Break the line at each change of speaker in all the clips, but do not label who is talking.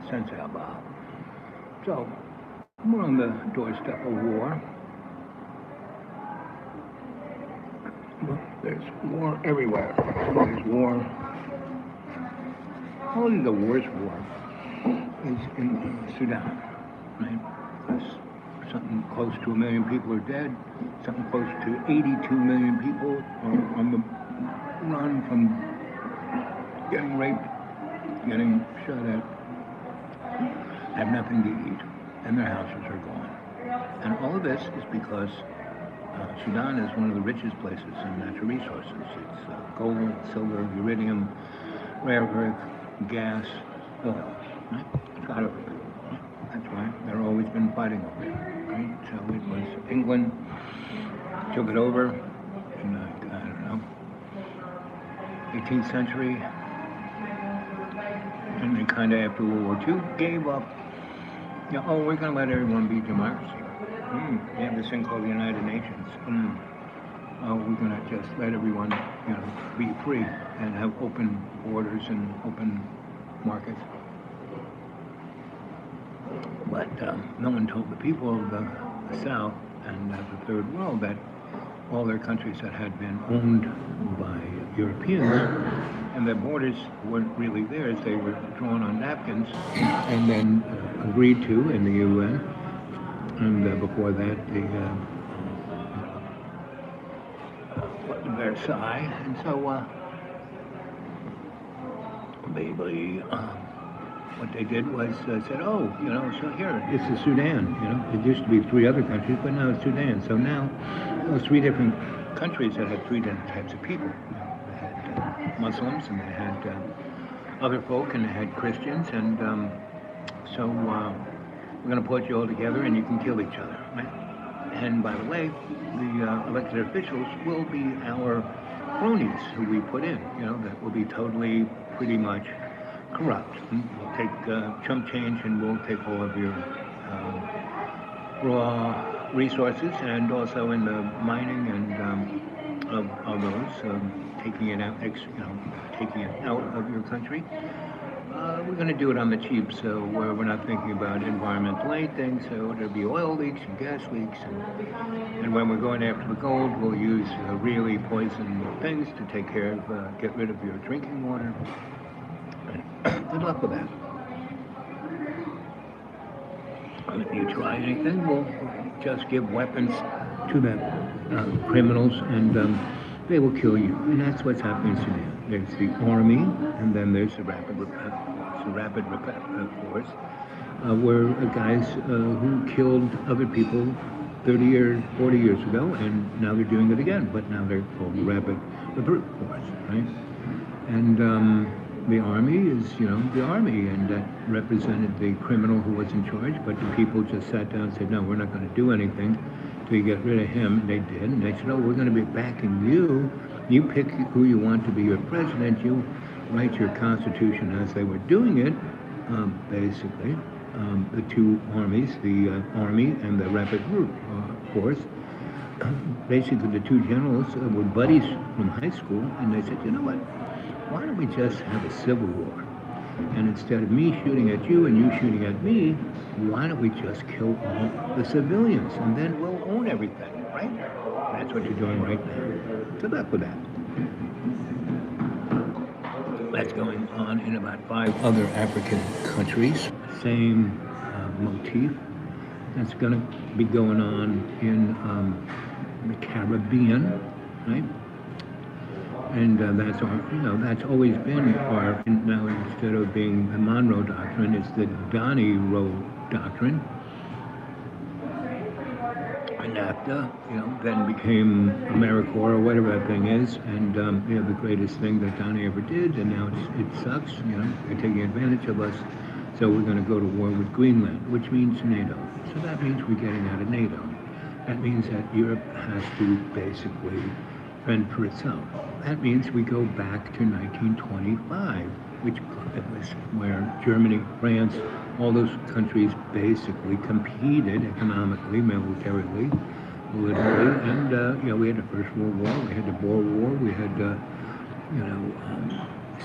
Sensie Owl Bob. So, we're on the doorstep of war. Well, there's war everywhere. There's war. Probably the worst war is in Sudan, right? Because something close to 1 million people are dead. Something close to 82 million people are on the run from getting raped, getting shot at, have nothing to eat, and their houses are gone. And all of this is because Sudan is one of the richest places in natural resources. It's gold, silver, uridium, rare earth, gas, oil. Right? It's got everything. Right? That's why they've always been fighting over it. Right? So it was England took it over in I don't know 18th century, and then kind of after World War II gave up. You know, oh, we're going to let everyone be democracy. We have this thing called the United Nations. Oh, we're going to just let everyone, be free and have open borders and open markets. But no one told the people of the South and the Third World that all their countries that had been owned by Europeans and their borders weren't really theirs. They were drawn on napkins and then agreed to in the UN. And before that, the Versailles. And so what they did was said, oh, so here, this is Sudan. It used to be 3 other countries, but now it's Sudan. So now, 3 different countries that had 3 different types of people. They had Muslims, and they had other folk, and they had Christians, and so we're going to put you all together, and you can kill each other, right? And by the way, the elected officials will be our cronies who we put in, that will be totally, pretty much corrupt. We'll take chump change, and we'll take all of your raw resources, and also in the mining and of those, taking it out, taking it out of your country. We're going to do it on the cheap, so we're not thinking about environmental anything, so there'll be oil leaks and gas leaks, and when we're going after the gold, we'll use really poison things to take care of, get rid of your drinking water. And good luck with that. And if you try anything, we'll just give weapons to the criminals, and they will kill you. And that's what's happening in Sudan. There's the army, and then there's the rapid force, where guys who killed other people 30 years, 40 years ago, and now they're doing it again, but now they're called the rapid force, right? And the army is, the army, and that represented the criminal who was in charge, but the people just sat down and said, no, we're not going to do anything till you get rid of him. And they did, and they said, oh, we're going to be backing you. You pick who you want to be your president. You write your constitution. As they were doing it, basically, the 2 armies, the army and the rapid force, basically the 2 generals were buddies from high school, and they said, you know what, why don't we just have a civil war? And instead of me shooting at you and you shooting at me, why don't we just kill all the civilians, and then we'll own everything, right? That's what you're doing right now. Good luck with that. That's going on in about 5 other African countries. Same motif. That's going to be going on in the Caribbean, right? And that's our, that's always been our, now instead of being the Monroe Doctrine, it's the Donnie Roe Doctrine. And NAFTA, then became AmeriCorps or whatever that thing is, and the greatest thing that Donnie ever did, and now it sucks, they're taking advantage of us, so we're going to go to war with Greenland, which means NATO. So that means we're getting out of NATO. That means that Europe has to basically fend for itself. That means we go back to 1925, which was where Germany, France, all those countries basically competed economically, militarily, politically, and we had the First World War, we had the Boer War, we had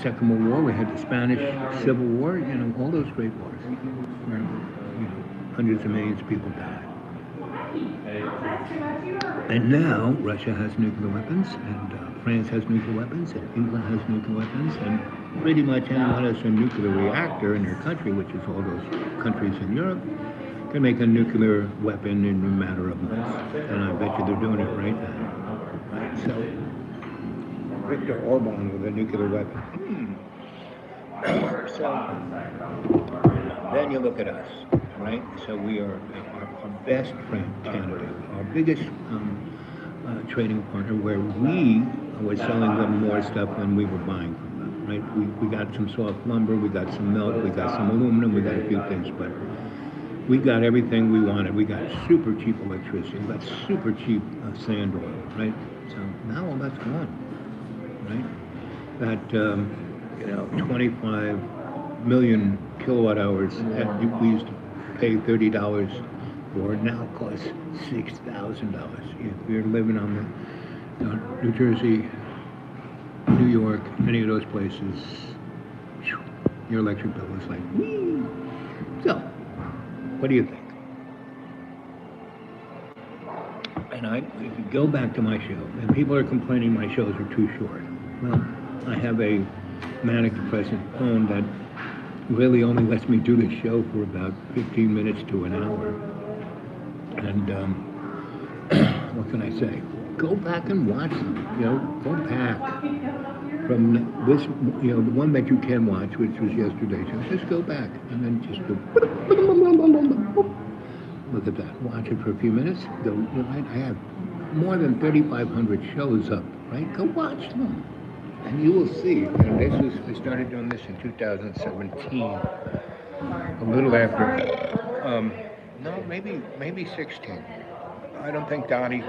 Second World War, we had the Spanish Civil War, all those great wars where, hundreds of millions of people died. And now Russia has nuclear weapons, and France has nuclear weapons, and England has nuclear weapons, and pretty much anyone has a nuclear reactor in their country, which is all those countries in Europe, can make a nuclear weapon in a matter of months. And I bet you they're doing it right now. Right? So, Viktor Orban with a nuclear weapon. So, then you look at us, right? So we are our best friend, Canada, our biggest trading partner, where we were selling them more stuff than we were buying from them, right? We got some soft lumber, we got some milk, we got some aluminum, we got a few things, but we got everything we wanted. We got super cheap electricity, we got super cheap sand oil, right? So now all that's gone, right? That 25 million kilowatt hours that we used to pay $30 for now costs $6,000. If you're living on the New Jersey, New York, any of those places, your electric bill is like, whee! So, what do you think? And if you go back to my show, and people are complaining my shows are too short. Well, I have a manic depressive phone that really only lets me do the show for about 15 minutes to an hour. And what can I say? Go back and watch them. Go back from this, the one that you can watch, which was yesterday's show. Just go back and then just go. Look at that. Watch it for a few minutes. I have more than 3,500 shows up. Right? Go watch them. And you will see, I started doing this in 2017, a little after, no, maybe 16. I don't think Donnie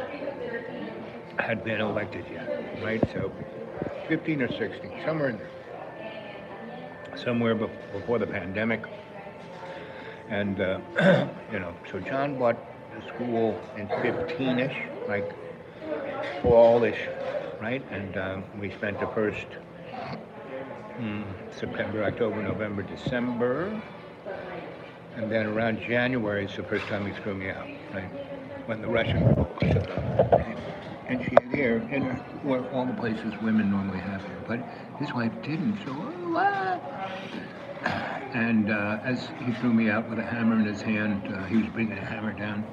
had been elected yet, right? So 15 or 16, somewhere in there. Somewhere before the pandemic. And, so John bought the school in 15-ish, like fall-ish. Right, and we spent the first September, October, November, December, and then around January is the first time he threw me out, right, when the Russian showed up, right? And she's here, and where all the places women normally have here, but his wife didn't, so and as he threw me out with a hammer in his hand, he was bringing a hammer down.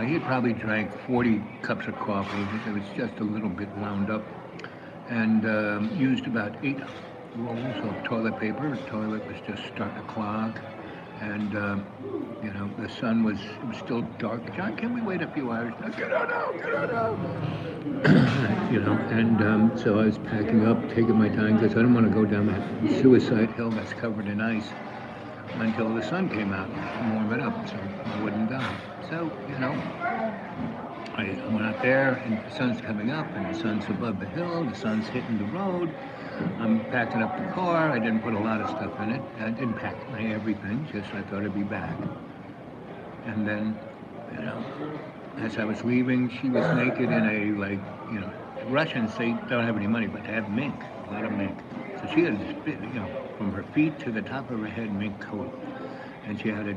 He had probably drank 40 cups of coffee. It was just a little bit wound up. And used about 8 rolls of toilet paper. The toilet was just starting to clog. And, the sun it was still dark. John, can we wait a few hours? No, get out now. And so I was packing up, taking my time, because I didn't want to go down that suicide hill that's covered in ice until the sun came out and warm it up so I wouldn't die. So, I went out there and the sun's coming up and the sun's above the hill, the sun's hitting the road. I'm packing up the car. I didn't put a lot of stuff in it. I didn't pack my everything, just I thought I'd be back. And then, as I was leaving, she was naked in a, Russians, they don't have any money, but they have mink, a lot of mink. So she had this, from her feet to the top of her head, mink coat. And she had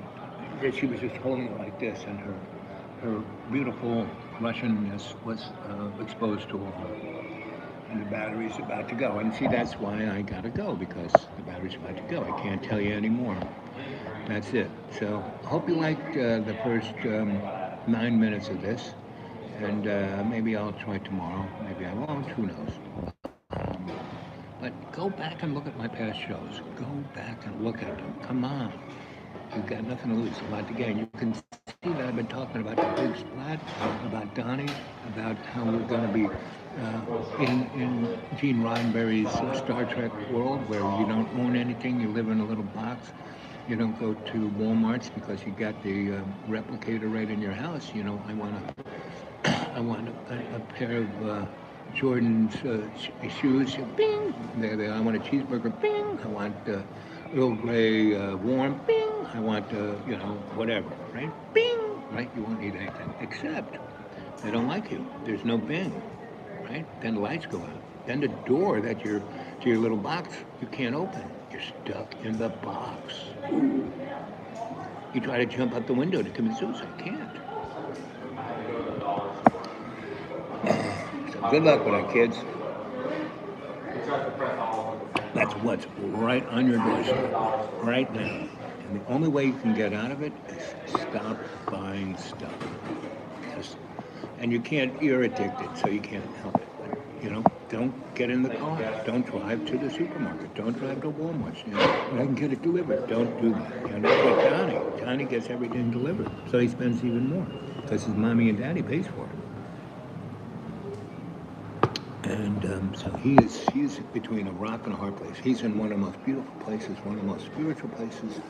she was just holding it like this, and her beautiful Russianness was exposed to all. And the battery's about to go. And see, that's why I gotta go, because the battery's about to go. I can't tell you anymore. That's it. So I hope you liked the first 9 minutes of this. And maybe I'll try tomorrow. Maybe I won't. Who knows? But go back and look at my past shows. Go back and look at them. Come on. You've got nothing to lose, a lot to gain. You can see that I've been talking about the big splat, about Donnie, about how we're going to be in Gene Roddenberry's Star Trek world, where you don't own anything, you live in a little box. You don't go to Walmart's because you got the replicator right in your house. I want a pair of Jordan's shoes. Bing! There. I want a cheeseburger. Bing! I want Earl Grey warm. Bing! I want whatever. Right? Bing! Right? You won't need anything except they don't like you. There's no Bing. Right? Then the lights go out. Then the door that you're to your little box you can't open. You're stuck in the box. You try to jump out the window to commit suicide. Can't. So good luck with that, kids. That's what's right on your doorstep, right now. And the only way you can get out of it is stop buying stuff. And you can't, you're addicted, so you can't help it. But, don't get in the car. Don't drive to the supermarket. Don't drive to Walmart. I can get it delivered. Don't do that. That's what Johnny. Johnny gets everything delivered. So he spends even more because his mommy and daddy pays for it. And so he's between a rock and a hard place. He's in one of the most beautiful places, one of the most spiritual places.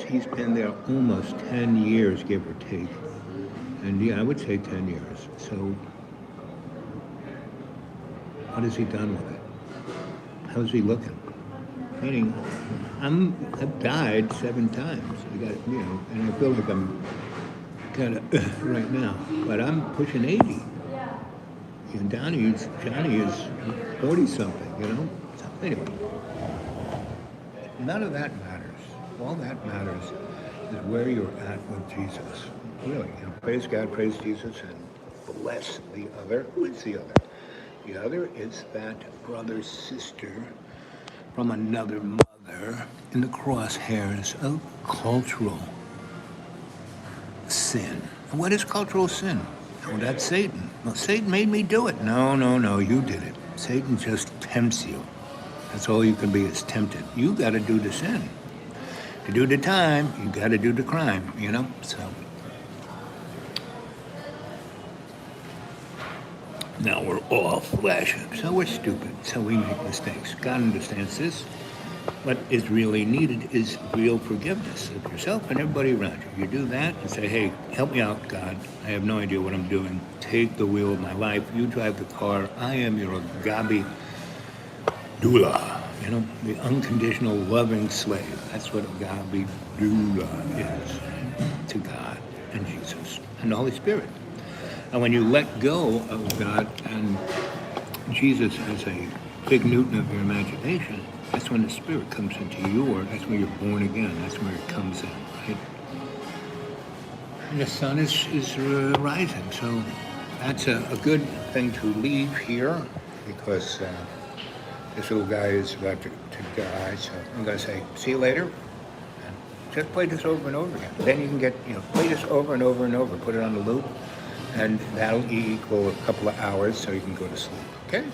He's been there almost 10 years, give or take. And yeah, I would say 10 years. So what has he done with it? How's he looking? Meaning, I've died 7 times. And I feel like I'm kind of right now, but I'm pushing 80. And Johnny is 40-something, So anyway, none of that matters. All that matters is where you're at with Jesus. Really, praise God, praise Jesus, and bless the other. Who is the other? The other is that brother, sister from another mother in the crosshairs of cultural sin. And what is cultural sin? Oh, that's Satan. Well, Satan made me do it. No, you did it. Satan just tempts you. That's all you can be is tempted. You got to do the sin. To do the time, you got to do the crime, So now we're all flesh. So we're stupid. So we make mistakes. God understands this. What is really needed is real forgiveness of yourself and everybody around you. You do that and say, hey, help me out, God. I have no idea what I'm doing. Take the wheel of my life. You drive the car. I am your agape doula, the unconditional loving slave. That's what agape doula is to God and Jesus and the Holy Spirit. And when you let go of God and Jesus as a big Newton of your imagination, that's when the Spirit comes into you, or that's when you're born again. That's where it comes in, right? And the sun is rising, so that's a good thing to leave here because this little guy is about to die. So I'm going to say, see you later. And just play this over and over again. Then you can get, play this over and over and over. Put it on the loop, and that'll equal a couple of hours so you can go to sleep. Okay?